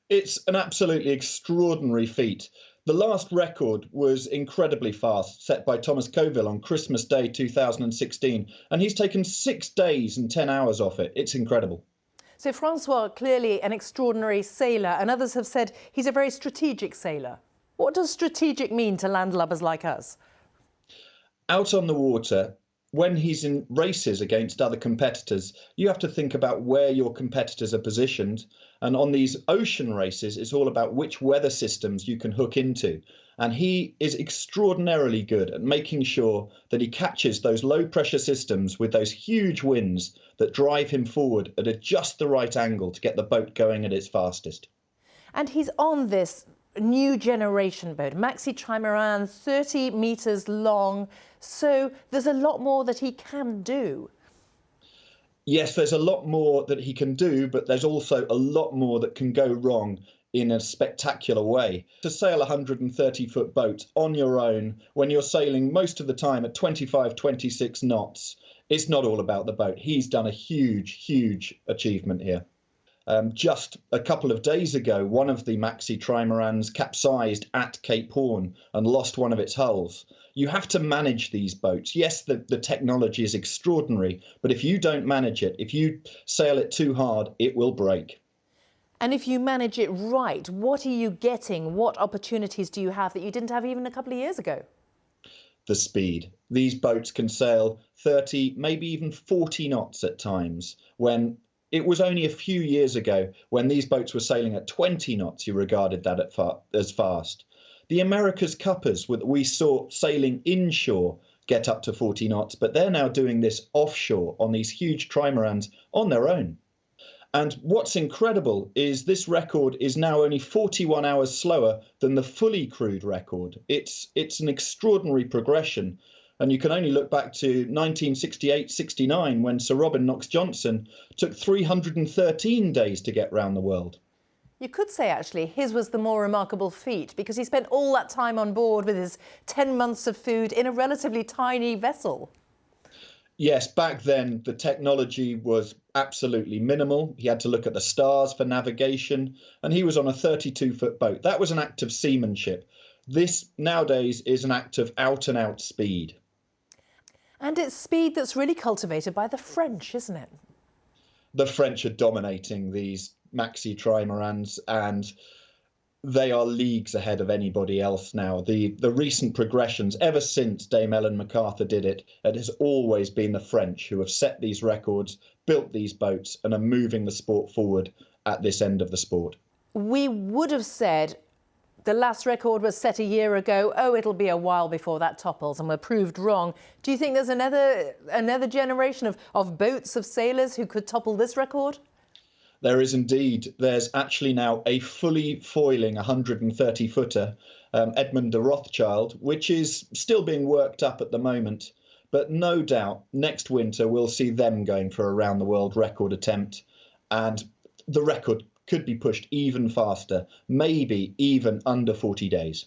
It's an absolutely extraordinary feat. The last record was incredibly fast, set by Thomas Coville on Christmas Day 2016, and he's taken 6 days and 10 hours off it. It's incredible. So François, clearly an extraordinary sailor, and others have said he's a very strategic sailor. What does strategic mean to landlubbers like us? Out on the water, when he's in races against other competitors, you have to think about where your competitors are positioned. And on these ocean races, it's all about which weather systems you can hook into. And he is extraordinarily good at making sure that he catches those low pressure systems with those huge winds that drive him forward at just the right angle to get the boat going at its fastest. And he's on this new generation boat, MACIF Trimaran, 30 metres long. So there's a lot more that he can do. Yes, there's a lot more that he can do, but there's also a lot more that can go wrong in a spectacular way. To sail a 130-foot boat on your own when you're sailing most of the time at 25, 26 knots, it's not all about the boat. He's done a huge achievement here. Just a couple of days ago, one of the MACIF Trimarans capsized at Cape Horn and lost one of its hulls. You have to manage these boats. Yes, the technology is extraordinary, but if you don't manage it, if you sail it too hard, it will break. And if you manage it right, what are you getting? What opportunities do you have that you didn't have even a couple of years ago? The speed. These boats can sail 30, maybe even 40 knots at times, when it was only a few years ago when these boats were sailing at 20 knots, you regarded that as fast. The America's Cuppers we saw sailing inshore get up to 40 knots, but they're now doing this offshore on these huge trimarans on their own. And what's incredible is this record is now only 41 hours slower than the fully crewed record. It's an extraordinary progression. And you can only look back to 1968-69 when Sir Robin Knox-Johnson took 313 days to get round the world. You could say, actually, his was the more remarkable feat because he spent all that time on board with his 10 months of food in a relatively tiny vessel. Yes, back then the technology was absolutely minimal. He had to look at the stars for navigation, and he was on a 32-foot boat. That was an act of seamanship. This nowadays is an act of out-and-out speed. And it's speed that's really cultivated by the French, isn't it? The French are dominating these MACIF Trimarans, and they are leagues ahead of anybody else now. The recent progressions, ever since Dame Ellen MacArthur did it, it has always been the French who have set these records, built these boats, and are moving the sport forward at this end of the sport. We would have said the last record was set a year ago. Oh, it'll be a while before that topples, and we're proved wrong. Do you think there's another generation of boats, of sailors who could topple this record? There is indeed. There's actually now a fully foiling 130-footer, Edmund de Rothschild, which is still being worked up at the moment. But no doubt next winter we'll see them going for a round-the-world record attempt. And the record could be pushed even faster, maybe even under 40 days.